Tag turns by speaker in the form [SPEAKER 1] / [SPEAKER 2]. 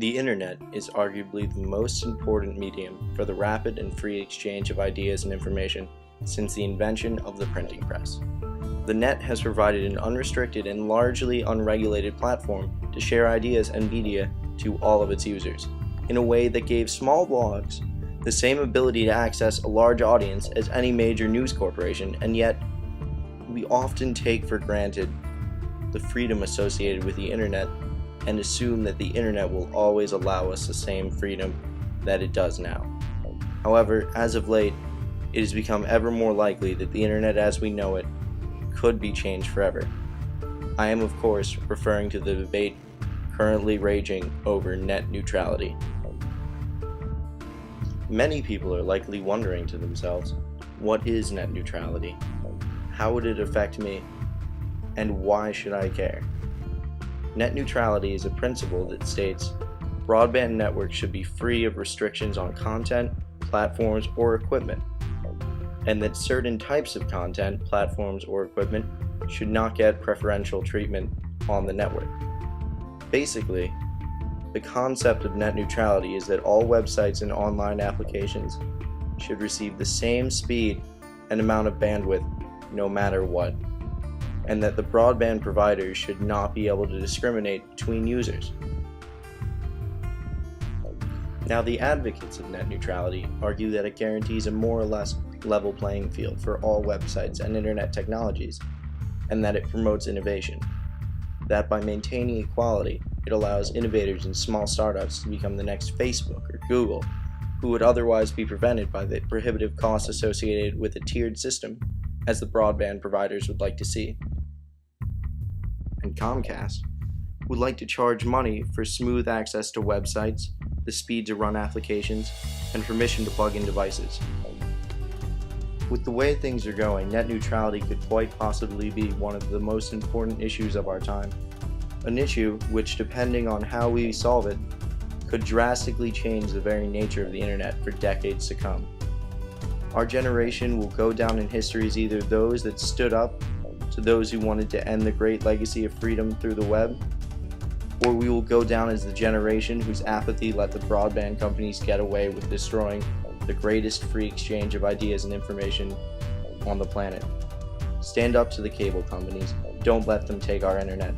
[SPEAKER 1] The Internet is arguably the most important medium for the rapid and free exchange of ideas and information since the invention of the printing press. The net has provided an unrestricted and largely unregulated platform to share ideas and media to all of its users, in a way that gave small blogs the same ability to access a large audience as any major news corporation, and yet we often take for granted the freedom associated with the Internet and assume that the Internet will always allow us the same freedom that it does now. However, as of late, it has become ever more likely that the Internet as we know it could be changed forever. I am, of course, referring to the debate currently raging over net neutrality. Many people are likely wondering to themselves, what is net neutrality? How would it affect me? And why should I care? Net neutrality is a principle that states broadband networks should be free of restrictions on content, platforms, or equipment, and that certain types of content, platforms, or equipment should not get preferential treatment on the network. Basically, the concept of net neutrality is that all websites and online applications should receive the same speed and amount of bandwidth no matter what, and that the broadband providers should not be able to discriminate between users. Now, the advocates of net neutrality argue that it guarantees a more or less level playing field for all websites and internet technologies, and that it promotes innovation. That by maintaining equality, it allows innovators and small startups to become the next Facebook or Google, who would otherwise be prevented by the prohibitive costs associated with a tiered system, as the broadband providers would like to see. And Comcast would like to charge money for smooth access to websites, the speed to run applications, and permission to plug in devices. With the way things are going, net neutrality could quite possibly be one of the most important issues of our time. An issue which, depending on how we solve it, could drastically change the very nature of the Internet for decades to come. Our generation will go down in history as either those that stood up to those who wanted to end the great legacy of freedom through the web, or we will go down as the generation whose apathy let the broadband companies get away with destroying the greatest free exchange of ideas and information on the planet. Stand up to the cable companies. Don't let them take our Internet.